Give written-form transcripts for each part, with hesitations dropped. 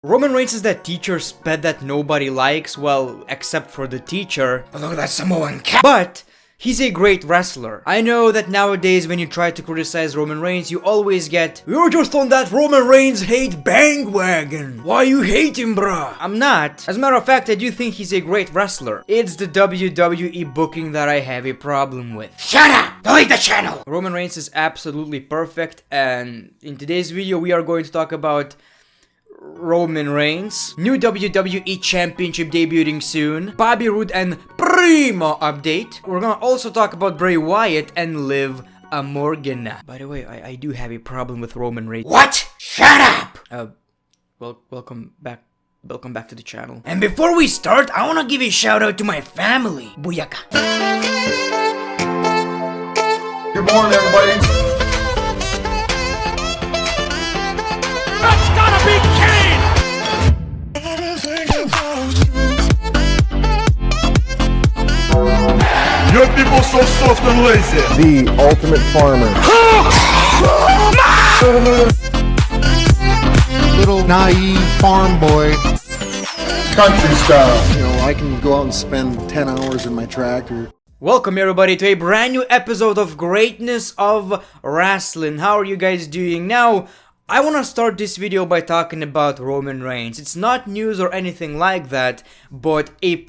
Roman Reigns is that teacher's pet that nobody likes, well, except for the teacher. Look at that Samoan cat. But he's a great wrestler. I know that nowadays when you try to criticize Roman Reigns, you always get, "You're just on that Roman Reigns hate bandwagon. Why you hate him, bruh?" I'm not. As a matter of fact, I do think he's a great wrestler. It's the WWE booking that I have a problem with. Shut up! Delete the channel! Roman Reigns is absolutely perfect, and in today's video we are going to talk about Roman Reigns, new WWE Championship debuting soon, Bobby Roode and Primo update. We're gonna also talk about Bray Wyatt and Liv Morgan. By the way, I do have a problem with Roman Reigns. What? Shut up! Welcome back to the channel. And before we start, I wanna give a shout out to my family. Booyaka. Good morning, everybody. That's gotta be Kane! Your people so soft and lazy. The ultimate farmer. Little naive farm boy. Country style. You know, I can go out and spend 10 hours in my tractor. Welcome everybody to a brand new episode of Greatness of Wrestling. How are you guys doing? Now, I want to start this video by talking about Roman Reigns. It's not news or anything like that, but a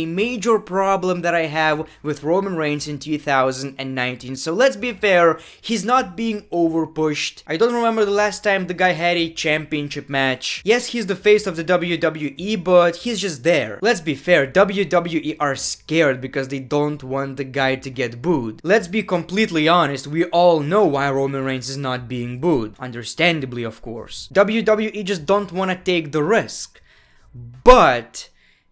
major problem that I have with Roman Reigns in 2019. So let's be fair, he's not being overpushed. I don't remember the last time the guy had a championship match. Yes, he's the face of the WWE, but he's just there. Let's be fair, WWE are scared because they don't want the guy to get booed. Let's be completely honest, we all know why Roman Reigns is not being booed. Understandably, of course. WWE just don't want to take the risk. But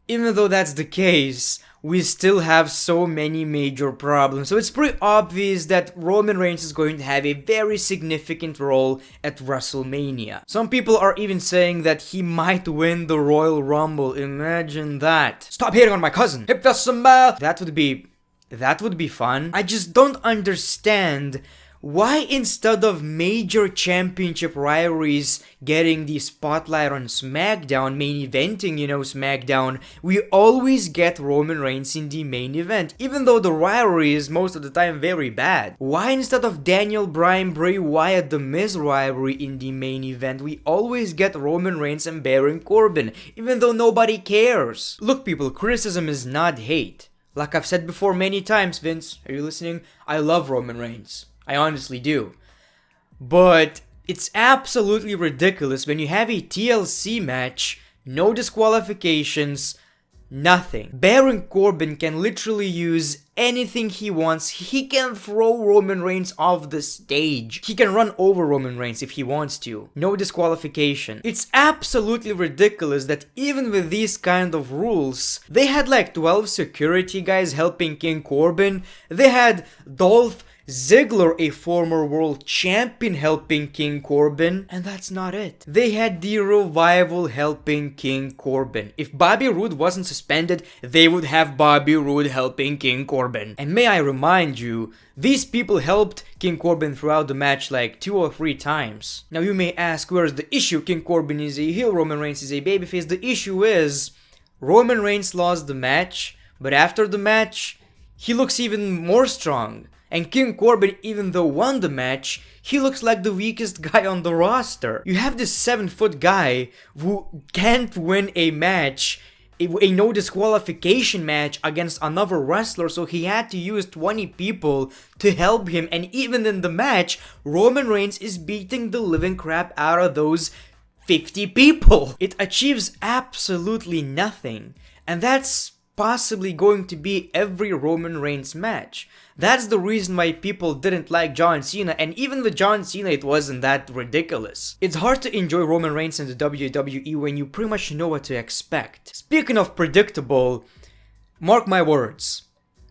even though that's the case, we still have so many major problems. So it's pretty obvious that Roman Reigns is going to have a very significant role at WrestleMania. Some people are even saying that he might win the Royal Rumble. Imagine that. Stop hating on my cousin. Hip the smile. That would be fun. I just don't understand why instead of major championship rivalries getting the spotlight on SmackDown, main eventing, SmackDown, we always get Roman Reigns in the main event, even though the rivalry is most of the time very bad. Why instead of Daniel Bryan, Bray Wyatt, The Miz rivalry in the main event, we always get Roman Reigns and Baron Corbin, even though nobody cares? Look people, criticism is not hate. Like I've said before many times, Vince, are you listening? I love Roman Reigns. I honestly do. But it's absolutely ridiculous when you have a TLC match, no disqualifications, nothing. Baron Corbin can literally use anything he wants. He can throw Roman Reigns off the stage. He can run over Roman Reigns if he wants to. No disqualification. It's absolutely ridiculous that even with these kind of rules, they had like 12 security guys helping King Corbin. They had Dolph Ziggler, a former world champion, helping King Corbin, and that's not it. They had the Revival helping King Corbin. If Bobby Roode wasn't suspended, they would have Bobby Roode helping King Corbin. And may I remind you, these people helped King Corbin throughout the match like 2 or 3 times. Now you may ask, where's the issue? King Corbin is a heel, Roman Reigns is a babyface. The issue is, Roman Reigns lost the match, but after the match, he looks even more strong. And King Corbin, even though won the match, he looks like the weakest guy on the roster. You have this 7-foot guy who can't win a match, a no disqualification match against another wrestler, so he had to use 20 people to help him, and even in the match, Roman Reigns is beating the living crap out of those 50 people. It achieves absolutely nothing, and that's possibly going to be every Roman Reigns match. That's the reason why people didn't like John Cena, and even with John Cena it wasn't that ridiculous. It's hard to enjoy Roman Reigns in the WWE when you pretty much know what to expect. Speaking of predictable, mark my words,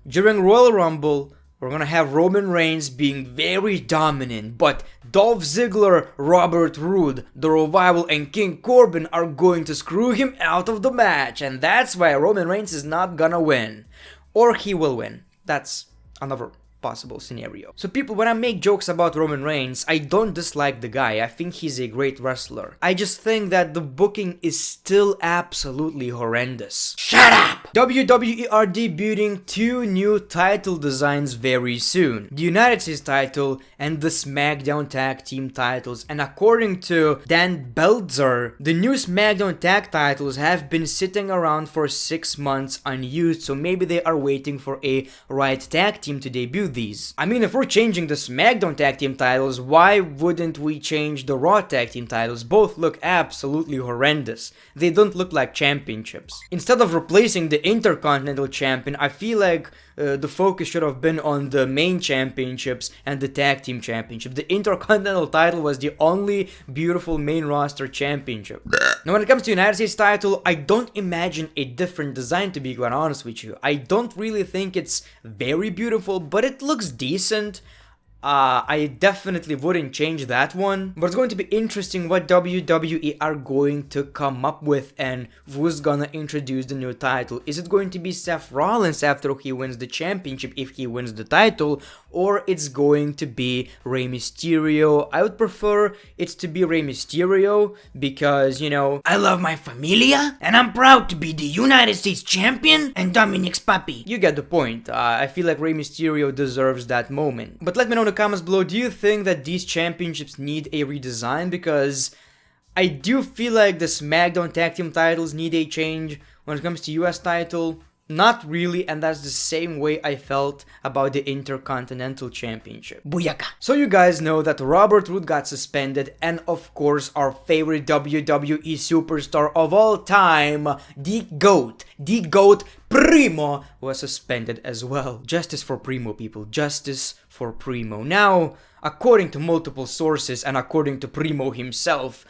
during Royal Rumble, we're gonna have Roman Reigns being very dominant, but Dolph Ziggler, Robert Roode, The Revival, and King Corbin are going to screw him out of the match, and that's why Roman Reigns is not gonna win. Or he will win. That's another possible scenario. So people, when I make jokes about Roman Reigns, I don't dislike the guy. I think he's a great wrestler. I just think that the booking is still absolutely horrendous. Shut up! WWE are debuting 2 new title designs very soon. The United States title and the SmackDown Tag Team titles. And according to Dan Belzer, the new SmackDown Tag titles have been sitting around for 6 months unused, so maybe they are waiting for a right tag team to debut these. I mean, if we're changing the SmackDown Tag Team titles, why wouldn't we change the Raw Tag Team titles? Both look absolutely horrendous. They don't look like championships. Instead of replacing the Intercontinental Champion, I feel like the focus should have been on the main championships and the tag team championship. The Intercontinental title was the only beautiful main roster championship. Now when it comes to United States title, I don't imagine a different design, to be quite honest with you. I don't really think it's very beautiful, but it looks decent. I definitely wouldn't change that one, but it's going to be interesting what WWE are going to come up with and who's gonna introduce the new title. Is it going to be Seth Rollins after he wins the championship, if he wins the title, or it's going to be Rey Mysterio? I would prefer it to be Rey Mysterio because, you know, I love my familia, and I'm proud to be the United States champion and Dominic's puppy. you get the point. I feel like Rey Mysterio deserves that moment. But let me know in the comments below, do you think that these championships need a redesign? Because I do feel like the SmackDown Tag Team titles need a change. When it comes to US title, not really, and that's the same way I felt about the Intercontinental Championship. Booyaka. So you guys know that Robert Roode got suspended, and of course our favorite WWE superstar of all time, the GOAT, Primo, was suspended as well. Justice for Primo, people. Justice for Primo. Now, according to multiple sources and according to Primo himself,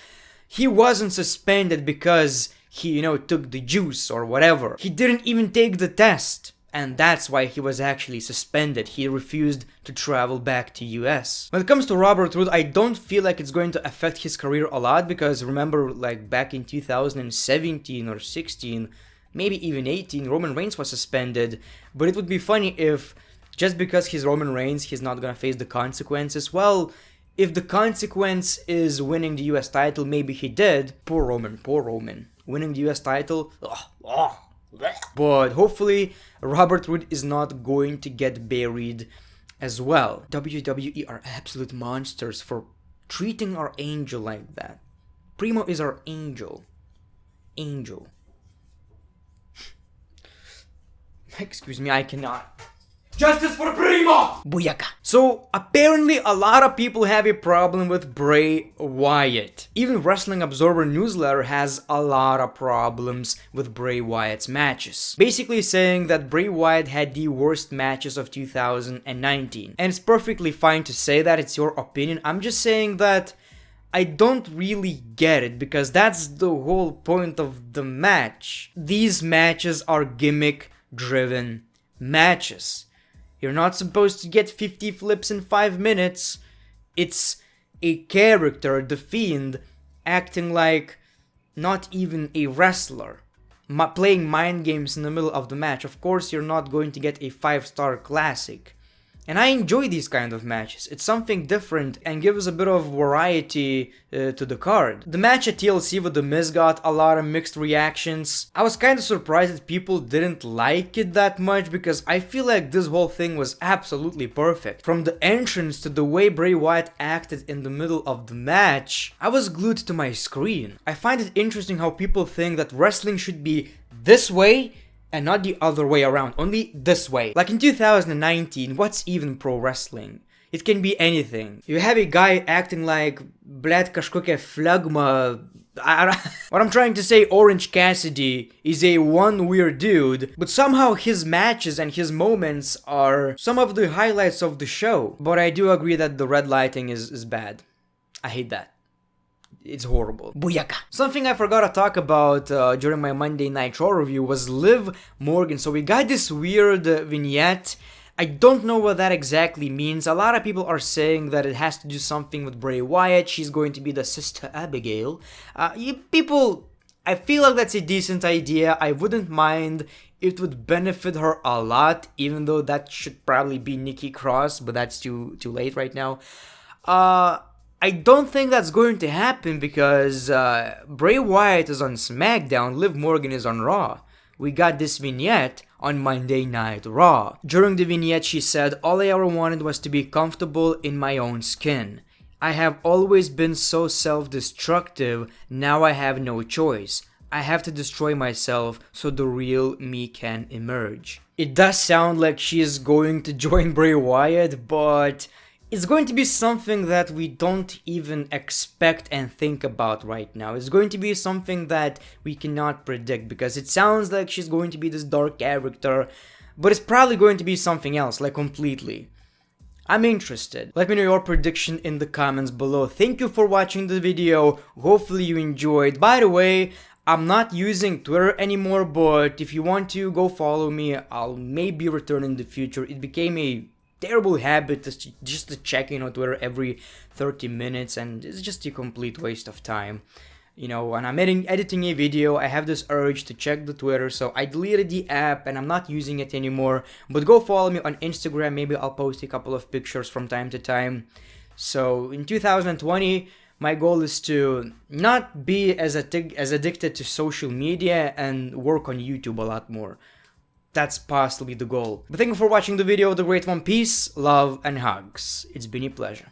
he wasn't suspended because he, you know, took the juice or whatever. He didn't even take the test. And that's why he was actually suspended. He refused to travel back to US. When it comes to Robert Roode, I don't feel like it's going to affect his career a lot, because remember, like back in 2017 or 16, maybe even 18, Roman Reigns was suspended. But it would be funny if just because he's Roman Reigns, he's not gonna face the consequences. Well, if the consequence is winning the US title, maybe he did. Poor Roman. Winning the US title, but hopefully Robert Roode is not going to get buried as well. WWE are absolute monsters for treating our angel like that. Primo is our angel. Excuse me, I cannot. Justice for Primo! Booyaka. So, apparently a lot of people have a problem with Bray Wyatt. Even Wrestling Observer Newsletter has a lot of problems with Bray Wyatt's matches. Basically saying that Bray Wyatt had the worst matches of 2019. And it's perfectly fine to say that, it's your opinion. I'm just saying that I don't really get it, because that's the whole point of the match. These matches are gimmick-driven matches. You're not supposed to get 50 flips in 5 minutes. It's a character, the Fiend, acting like not even a wrestler, playing mind games in the middle of the match. Of course, you're not going to get a 5-star classic. And I enjoy these kind of matches. It's something different and gives a bit of variety to the card. The match at TLC with The Miz got a lot of mixed reactions. I was kind of surprised that people didn't like it that much, because I feel like this whole thing was absolutely perfect. From the entrance to the way Bray Wyatt acted in the middle of the match, I was glued to my screen. I find it interesting how people think that wrestling should be this way and not the other way around, only this way. Like in 2019, what's even pro wrestling? It can be anything. You have a guy acting like bled kažkokia flagma. What I'm trying to say, Orange Cassidy is a one weird dude, but somehow his matches and his moments are some of the highlights of the show. But I do agree that the red lighting is bad. I hate that. It's horrible. Booyaka. Something I forgot to talk about during my Monday Night Raw review was Liv Morgan. So we got this weird vignette. I don't know what that exactly means. A lot of people are saying that it has to do something with Bray Wyatt. She's going to be the Sister Abigail. You people, I feel like that's a decent idea. I wouldn't mind. It would benefit her a lot, even though that should probably be Nikki Cross, but that's too late right now. I don't think that's going to happen because Bray Wyatt is on SmackDown, Liv Morgan is on Raw. We got this vignette on Monday Night Raw. During the vignette, she said, "All I ever wanted was to be comfortable in my own skin. I have always been so self-destructive, now I have no choice. I have to destroy myself so the real me can emerge." It does sound like she is going to join Bray Wyatt, but it's going to be something that we don't even expect and think about right now. It's going to be something that we cannot predict because it sounds like she's going to be this dark character, but it's probably going to be something else, like completely. I'm interested. Let me know your prediction in the comments below. Thank you for watching the video. Hopefully you enjoyed. By the way, I'm not using Twitter anymore, but if you want to, go follow me. I'll maybe return in the future. It became a terrible habit just to check in on Twitter every 30 minutes, and it's just a complete waste of time. You know, when I'm editing a video, I have this urge to check the Twitter, so I deleted the app and I'm not using it anymore. But go follow me on Instagram, maybe I'll post a couple of pictures from time to time. So in 2020, my goal is to not be as addicted to social media and work on YouTube a lot more. That's possibly the goal. But thank you for watching the video, The Great One. Peace, love, and hugs. It's been a pleasure.